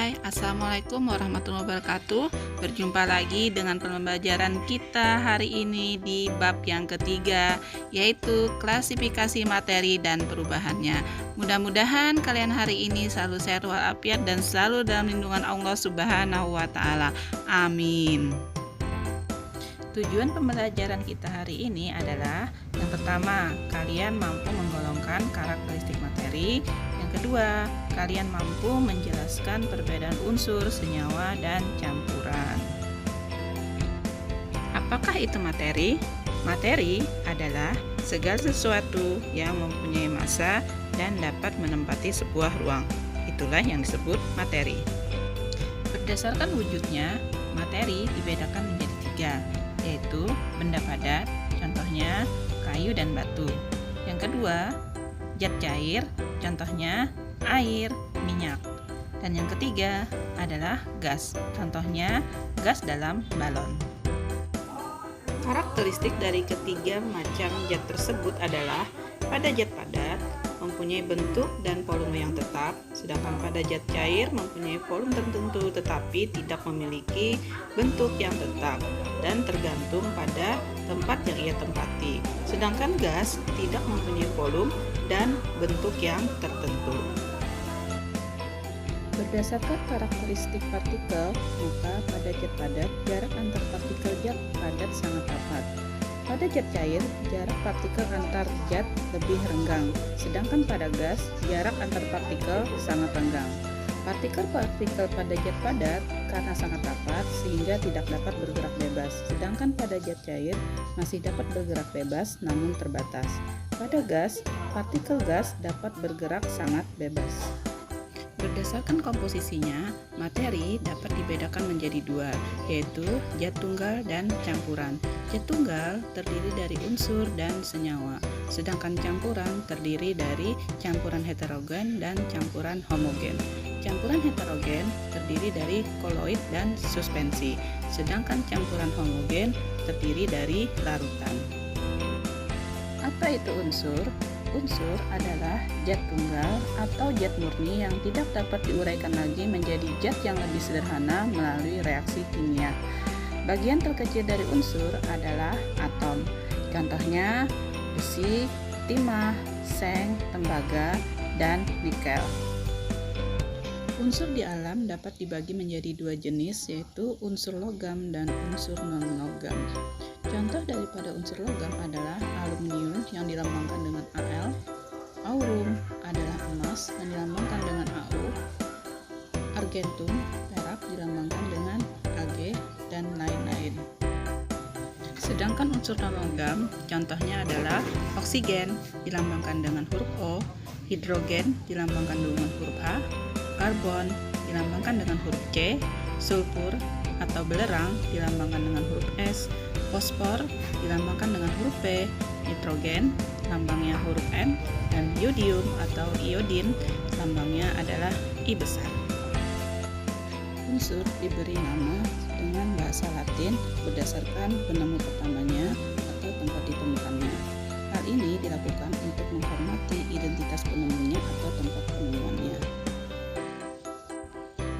Hai, Assalamualaikum warahmatullahi wabarakatuh. Berjumpa lagi dengan pembelajaran kita hari ini di bab yang ketiga, yaitu klasifikasi materi dan perubahannya. Mudah-mudahan kalian hari ini selalu sehat walafiat dan selalu dalam lindungan Allah Subhanahu wa Ta'ala. Amin. Tujuan pembelajaran kita hari ini adalah yang pertama, kalian mampu menggolongkan karakteristik materi. Yang kedua, kalian mampu menjelaskan perbedaan unsur, senyawa, dan campuran. Apakah itu materi? Materi adalah segala sesuatu yang mempunyai massa dan dapat menempati sebuah ruang. Itulah yang disebut materi. Berdasarkan wujudnya, materi dibedakan menjadi tiga, yaitu benda padat, contohnya kayu dan batu. Yang kedua, zat cair, contohnya air, minyak. Dan yang ketiga adalah gas, contohnya gas dalam balon. Karakteristik dari ketiga macam zat tersebut adalah pada zat padat mempunyai bentuk dan volume yang tetap, sedangkan pada zat cair mempunyai volume tertentu tetapi tidak memiliki bentuk yang tetap dan tergantung pada tempat yang ia tempati. Sedangkan gas tidak mempunyai volume dan bentuk yang tertentu. Berdasarkan karakteristik partikel, maka pada zat padat jarak antar partikel zat padat sangat rapat. Pada zat cair, jarak partikel antar zat lebih renggang, sedangkan pada gas, jarak antar partikel sangat renggang. Partikel-partikel pada zat padat karena sangat rapat sehingga tidak dapat bergerak bebas, sedangkan pada zat cair masih dapat bergerak bebas namun terbatas. Pada gas, partikel gas dapat bergerak sangat bebas. Berdasarkan komposisinya, materi dapat dibedakan menjadi dua, yaitu zat tunggal dan campuran. Zat tunggal terdiri dari unsur dan senyawa, sedangkan campuran terdiri dari campuran heterogen dan campuran homogen. Campuran heterogen terdiri dari koloid dan suspensi, sedangkan campuran homogen terdiri dari larutan. Apa itu unsur? Unsur adalah zat tunggal atau zat murni yang tidak dapat diuraikan lagi menjadi zat yang lebih sederhana melalui reaksi kimia. Bagian terkecil dari unsur adalah atom. Contohnya besi, timah, seng, tembaga, dan nikel. Unsur di alam dapat dibagi menjadi dua jenis, yaitu unsur logam dan unsur non-logam. Contoh daripada unsur logam adalah aluminium yang dilambangkan dengan Al, aurum adalah emas yang dilambangkan dengan Au, argentum, perak dilambangkan dengan Ag, dan lain-lain. Sedangkan unsur non-logam contohnya adalah oksigen dilambangkan dengan huruf O, hidrogen dilambangkan dengan huruf H, karbon dilambangkan dengan huruf C, sulfur atau belerang dilambangkan dengan huruf S, fosfor dilambangkan dengan huruf P, nitrogen lambangnya huruf N, dan yodium atau iodin lambangnya adalah I besar. Unsur diberi nama dengan bahasa Latin berdasarkan penemu pertamanya atau tempat ditemukannya. Hal ini dilakukan untuk menghormati identitas penemunya atau tempat penemuannya.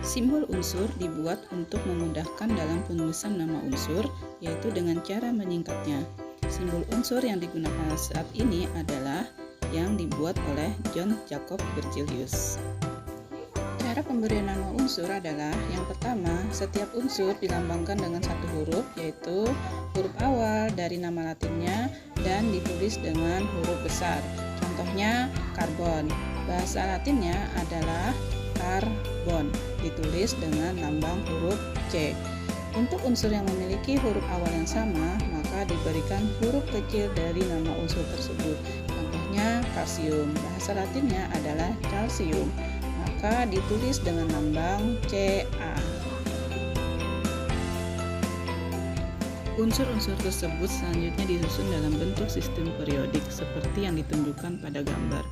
Simbol unsur dibuat untuk memudahkan dalam penulisan nama unsur, yaitu dengan cara menyingkatnya. Simbol unsur yang digunakan saat ini adalah yang dibuat oleh John Jacob Berzelius. Cara pemberian nama unsur adalah yang pertama, setiap unsur dilambangkan dengan satu huruf, yaitu huruf awal dari nama latinnya dan ditulis dengan huruf besar. Contohnya karbon. Bahasa latinnya adalah karbon, ditulis dengan lambang huruf C. Untuk unsur yang memiliki huruf awal yang sama, maka diberikan huruf kecil dari nama unsur tersebut. Contohnya kalsium, bahasa latinnya adalah calcium, maka ditulis dengan lambang Ca. Unsur-unsur tersebut selanjutnya disusun dalam bentuk sistem periodik seperti yang ditunjukkan pada gambar.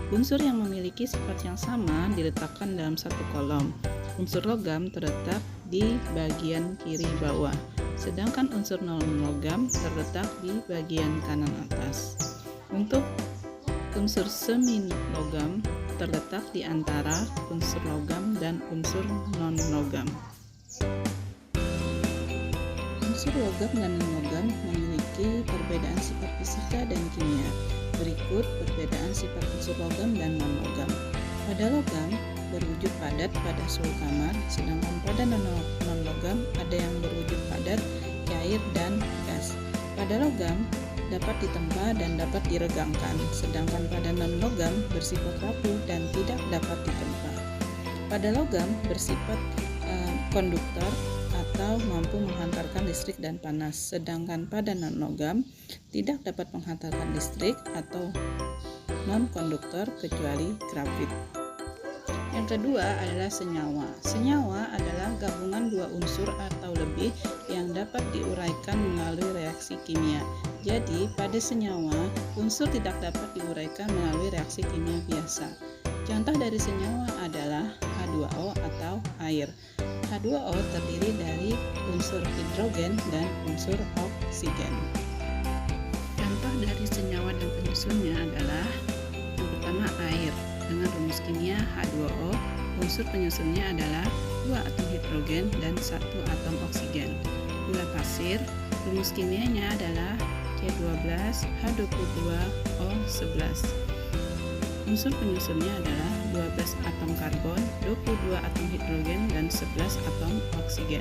Unsur yang memiliki sifat yang sama diletakkan dalam satu kolom. Unsur logam terletak di bagian kiri bawah, sedangkan unsur non-logam terletak di bagian kanan atas. Untuk unsur semi logam terletak di antara unsur logam dan unsur non-logam. Unsur logam dan non-logam memiliki perbedaan sifat fisika dan kimia. Berikut perbedaan sifat unsur logam dan non-logam. Pada logam berwujud padat pada suhu kamar, sedangkan pada non-logam ada yang berwujud padat, cair, dan gas. Pada logam dapat ditempa dan dapat diregangkan, sedangkan pada non-logam bersifat rapuh dan tidak dapat ditempa. Pada logam bersifat konduktor atau mampu menghantarkan listrik dan panas, sedangkan pada non-logam tidak dapat menghantarkan listrik atau non-konduktor kecuali grafit. Yang kedua adalah senyawa. Senyawa adalah gabungan dua unsur atau lebih yang dapat diuraikan melalui reaksi kimia. Jadi, pada senyawa, unsur tidak dapat diuraikan melalui reaksi kimia biasa. Contoh dari senyawa adalah H2O atau air. H2O terdiri dari unsur hidrogen dan unsur oksigen. Contoh dari senyawa dan penyusunnya adalah yang pertama air. Dengan rumus kimia H2O, unsur penyusunnya adalah 2 atom hidrogen dan 1 atom oksigen. Gula pasir, rumus kimianya adalah C12H22O11. Unsur penyusunnya adalah 12 atom karbon, 22 atom hidrogen, dan 11 atom oksigen.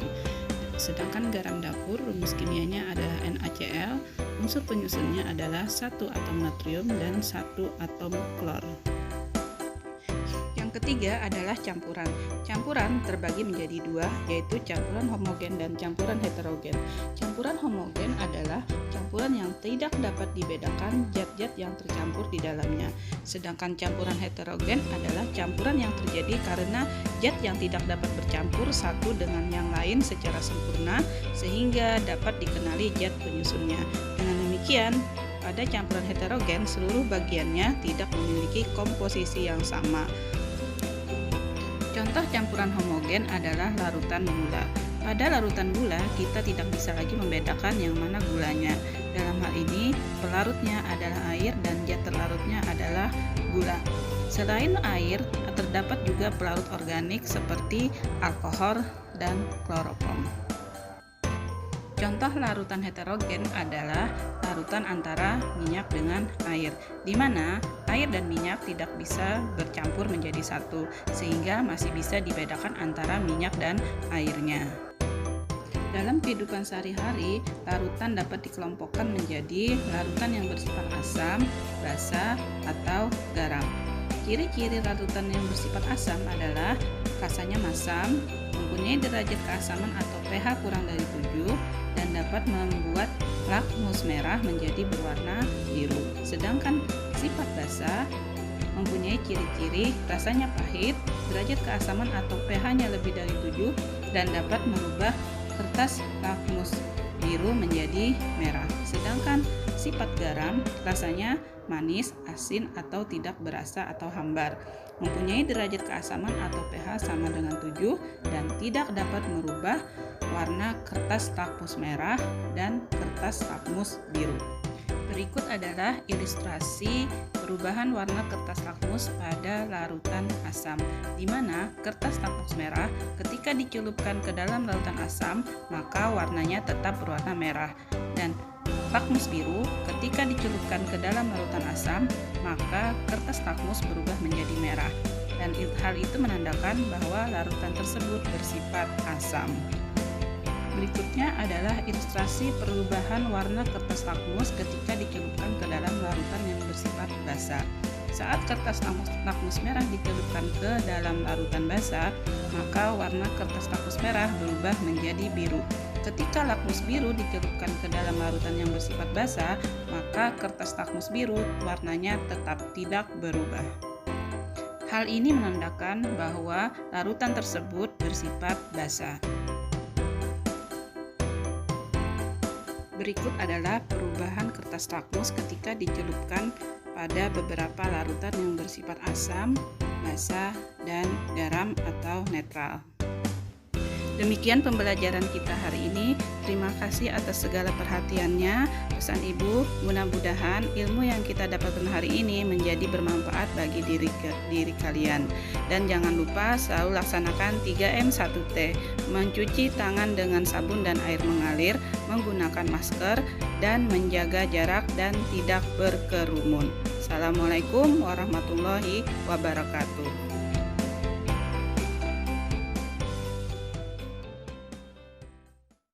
Sedangkan garam dapur, rumus kimianya adalah NaCl, unsur penyusunnya adalah 1 atom natrium dan 1 atom klor. Yang ketiga adalah campuran. Campuran terbagi menjadi dua, yaitu campuran homogen dan campuran heterogen. Campuran homogen adalah campuran yang tidak dapat dibedakan zat-zat yang tercampur di dalamnya. Sedangkan campuran heterogen adalah campuran yang terjadi karena zat yang tidak dapat bercampur satu dengan yang lain secara sempurna sehingga dapat dikenali zat penyusunnya. Dengan demikian, pada campuran heterogen seluruh bagiannya tidak memiliki komposisi yang sama. Contoh campuran homogen adalah larutan gula. Pada larutan gula, kita tidak bisa lagi membedakan yang mana gulanya. Dalam hal ini, pelarutnya adalah air dan zat terlarutnya adalah gula. Selain air, terdapat juga pelarut organik seperti alkohol dan kloroform. Contoh larutan heterogen adalah larutan antara minyak dengan air, di mana air dan minyak tidak bisa bercampur menjadi satu, sehingga masih bisa dibedakan antara minyak dan airnya. Dalam kehidupan sehari-hari, larutan dapat dikelompokkan menjadi larutan yang bersifat asam, basa, atau garam. Ciri-ciri larutan yang bersifat asam adalah rasanya masam, mempunyai derajat keasaman atau pH kurang dari 7, dan dapat membuat lakmus merah menjadi berwarna biru. Sedangkan sifat basa mempunyai ciri-ciri rasanya pahit, derajat keasaman atau pH-nya lebih dari 7, dan dapat merubah kertas lakmus biru menjadi merah. Sedangkan sifat garam rasanya manis, asin, atau tidak berasa atau hambar, mempunyai derajat keasaman atau pH sama dengan 7, dan tidak dapat merubah warna kertas lakmus merah dan kertas lakmus biru. Berikut adalah ilustrasi perubahan warna kertas lakmus pada larutan asam, di mana kertas lakmus merah ketika dicelupkan ke dalam larutan asam, maka warnanya tetap berwarna merah, dan lakmus biru ketika dicelupkan ke dalam larutan asam, maka kertas lakmus berubah menjadi merah, dan hal itu menandakan bahwa larutan tersebut bersifat asam. Berikutnya adalah ilustrasi perubahan warna kertas lakmus ketika dicelupkan ke dalam larutan yang bersifat basa. Saat kertas lakmus merah dicelupkan ke dalam larutan basa, maka warna kertas lakmus merah berubah menjadi biru. Ketika lakmus biru dicelupkan ke dalam larutan yang bersifat basa, maka kertas lakmus biru warnanya tetap tidak berubah. Hal ini menandakan bahwa larutan tersebut bersifat basa. Berikut adalah perubahan kertas lakmus ketika dicelupkan pada beberapa larutan yang bersifat asam, basa, dan garam atau netral. Demikian pembelajaran kita hari ini. Terima kasih atas segala perhatiannya. Pesan Ibu, mudah-mudahan ilmu yang kita dapatkan hari ini menjadi bermanfaat bagi diri kalian. Dan jangan lupa selalu laksanakan 3M 1T, mencuci tangan dengan sabun dan air mengalir, menggunakan masker, dan menjaga jarak dan tidak berkerumun. Assalamualaikum warahmatullahi wabarakatuh.